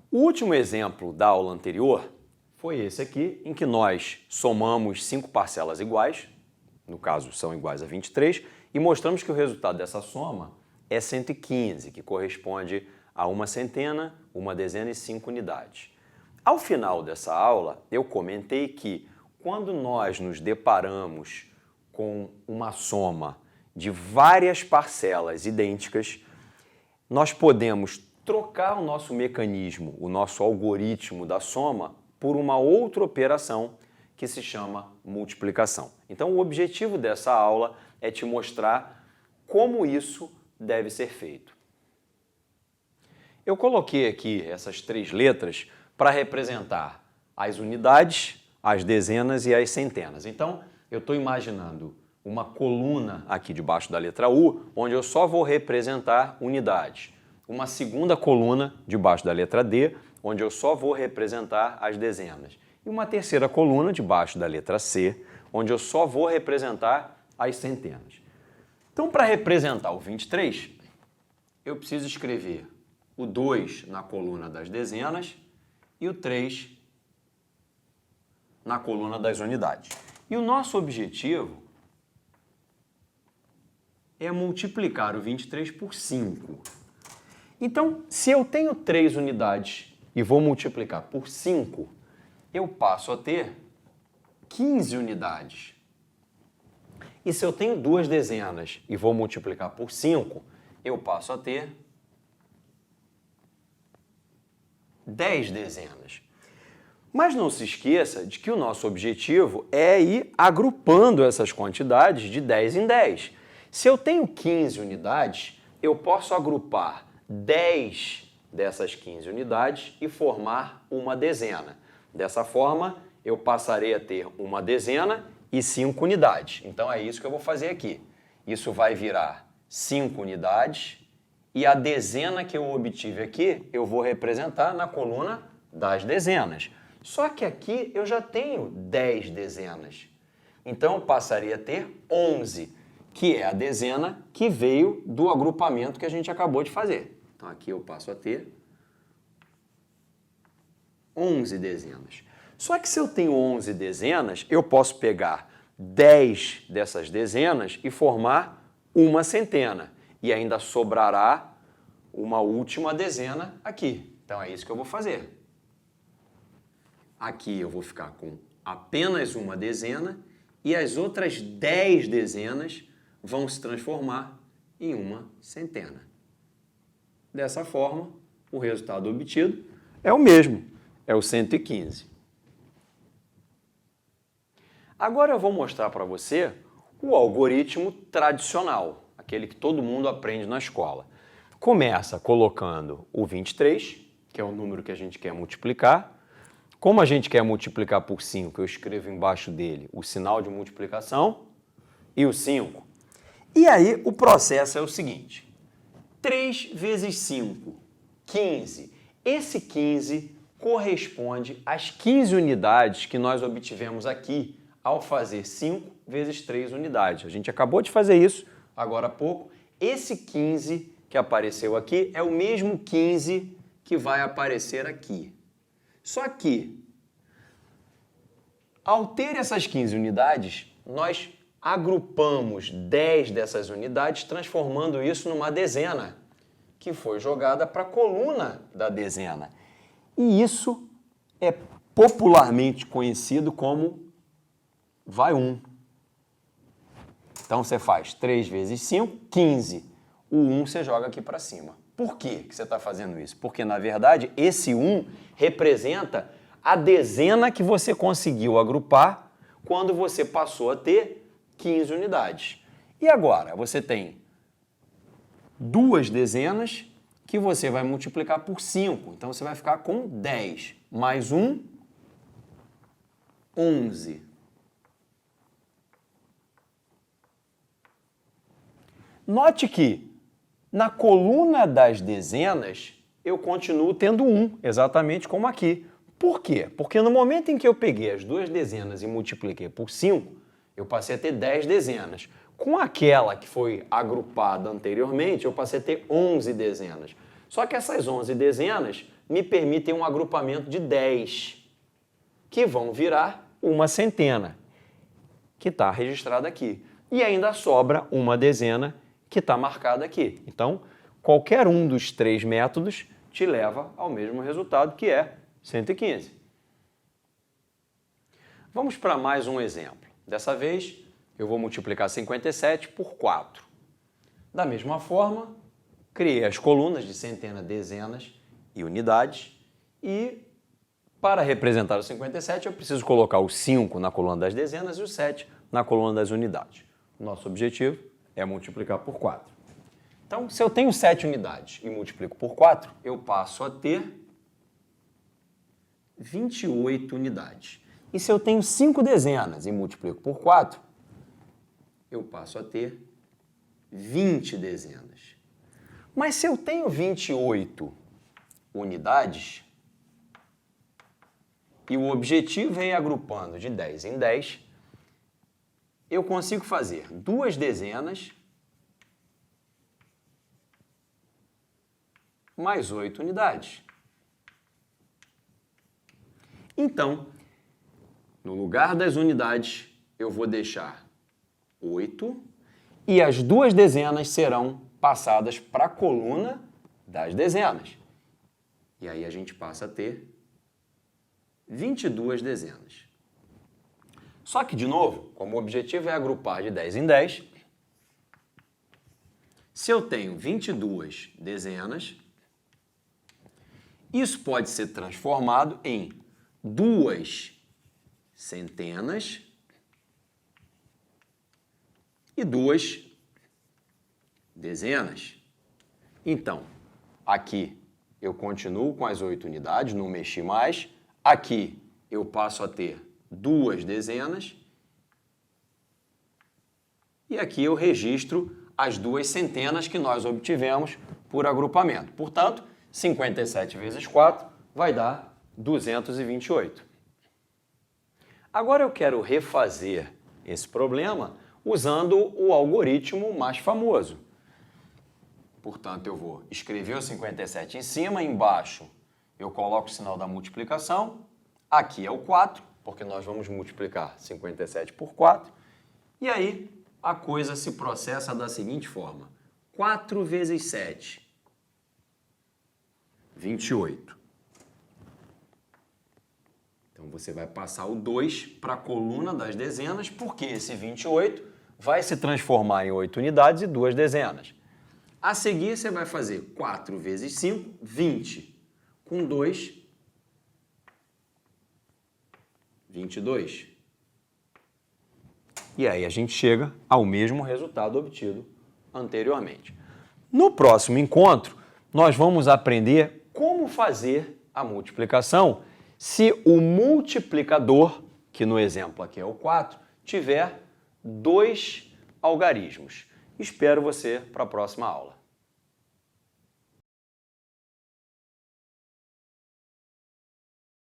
O último exemplo da aula anterior foi esse aqui, em que nós somamos 5 parcelas iguais, no caso são iguais a 23, e mostramos que o resultado dessa soma é 115, que corresponde a uma centena, uma dezena e 5 unidades. Ao final dessa aula, eu comentei que quando nós nos deparamos com uma soma de várias parcelas idênticas, nós podemos trocar o nosso mecanismo, o nosso algoritmo da soma, por uma outra operação que se chama multiplicação. Então, o objetivo dessa aula é te mostrar como isso deve ser feito. Eu coloquei aqui essas 3 letras para representar as unidades, as dezenas e as centenas. Então, eu estou imaginando uma coluna aqui debaixo da letra U, onde eu só vou representar unidades. Uma segunda coluna debaixo da letra D, onde eu só vou representar as dezenas. E uma terceira coluna debaixo da letra C, onde eu só vou representar as centenas. Então, para representar o 23, eu preciso escrever o 2 na coluna das dezenas e o 3 na coluna das unidades. E o nosso objetivo é multiplicar o 23 por 5. Então, se eu tenho 3 unidades e vou multiplicar por 5, eu passo a ter 15 unidades. E se eu tenho 2 dezenas e vou multiplicar por 5, eu passo a ter 10 dezenas. Mas não se esqueça de que o nosso objetivo é ir agrupando essas quantidades de 10 em 10. Se eu tenho 15 unidades, eu posso agrupar 10 dessas 15 unidades e formar uma dezena. Dessa forma, eu passarei a ter uma dezena e 5 unidades. Então é isso que eu vou fazer aqui. Isso vai virar 5 unidades e a dezena que eu obtive aqui, eu vou representar na coluna das dezenas. Só que aqui eu já tenho 10 dezenas. Então eu passaria a ter 11, que é a dezena que veio do agrupamento que a gente acabou de fazer. Então aqui eu passo a ter 11 dezenas. Só que se eu tenho 11 dezenas, eu posso pegar 10 dessas dezenas e formar uma centena. E ainda sobrará uma última dezena aqui. Então é isso que eu vou fazer. Aqui eu vou ficar com apenas uma dezena e as outras 10 dezenas vão se transformar em uma centena. Dessa forma, o resultado obtido é o mesmo, é o 115. Agora eu vou mostrar para você o algoritmo tradicional, aquele que todo mundo aprende na escola. Começa colocando o 23, que é o número que a gente quer multiplicar. Como a gente quer multiplicar por 5, eu escrevo embaixo dele o sinal de multiplicação e o 5. E aí o processo é o seguinte: 3 vezes 5, 15. Esse 15 corresponde às 15 unidades que nós obtivemos aqui ao fazer 5 vezes 3 unidades. A gente acabou de fazer isso agora há pouco. Esse 15 que apareceu aqui é o mesmo 15 que vai aparecer aqui. Só que, ao ter essas 15 unidades, nós agrupamos 10 dessas unidades, transformando isso numa dezena, que foi jogada para a coluna da dezena. E isso é popularmente conhecido como vai 1. Então você faz 3 vezes 5, 15. O 1 você joga aqui para cima. Por que você está fazendo isso? Porque, na verdade, esse 1 representa a dezena que você conseguiu agrupar quando você passou a ter 15 unidades. E agora, você tem 2 dezenas que você vai multiplicar por 5. Então, você vai ficar com 10. Mais 1, 11. Note que na coluna das dezenas, eu continuo tendo 1, exatamente como aqui. Por quê? Porque no momento em que eu peguei as 2 dezenas e multipliquei por 5, eu passei a ter 10 dezenas. Com aquela que foi agrupada anteriormente, eu passei a ter 11 dezenas. Só que essas 11 dezenas me permitem um agrupamento de 10, que vão virar uma centena, que está registrada aqui. E ainda sobra uma dezena, que está marcada aqui. Então, qualquer um dos 3 métodos te leva ao mesmo resultado, que é 115. Vamos para mais um exemplo. Dessa vez, eu vou multiplicar 57 por 4. Da mesma forma, criei as colunas de centenas, dezenas e unidades. E, para representar o 57, eu preciso colocar o 5 na coluna das dezenas e o 7 na coluna das unidades. Nosso objetivo é multiplicar por 4. Então, se eu tenho 7 unidades e multiplico por 4, eu passo a ter 28 unidades. E se eu tenho 5 dezenas e multiplico por 4, eu passo a ter 20 dezenas. Mas se eu tenho 28 unidades e o objetivo é ir agrupando de 10 em 10, eu consigo fazer 2 dezenas mais 8 unidades. Então, no lugar das unidades, eu vou deixar 8 e as 2 dezenas serão passadas para a coluna das dezenas. E aí a gente passa a ter 22 dezenas. Só que, de novo, como o objetivo é agrupar de 10 em 10, se eu tenho 22 dezenas, isso pode ser transformado em 2 centenas e 2 dezenas. Então, aqui eu continuo com as 8 unidades, não mexi mais. Aqui eu passo a ter 2 dezenas. E aqui eu registro as 2 centenas que nós obtivemos por agrupamento. Portanto, 57 vezes 4 vai dar 228. Agora eu quero refazer esse problema usando o algoritmo mais famoso. Portanto, eu vou escrever o 57 em cima, embaixo eu coloco o sinal da multiplicação, aqui é o 4, porque nós vamos multiplicar 57 por 4, e aí a coisa se processa da seguinte forma: 4 vezes 7, 28. Então, você vai passar o 2 para a coluna das dezenas, porque esse 28 vai se transformar em 8 unidades e 2 dezenas. A seguir, você vai fazer 4 vezes 5, 20. Com 2, 22. E aí a gente chega ao mesmo resultado obtido anteriormente. No próximo encontro, nós vamos aprender como fazer a multiplicação se o multiplicador, que no exemplo aqui é o 4, tiver 2 algarismos. Espero você para a próxima aula.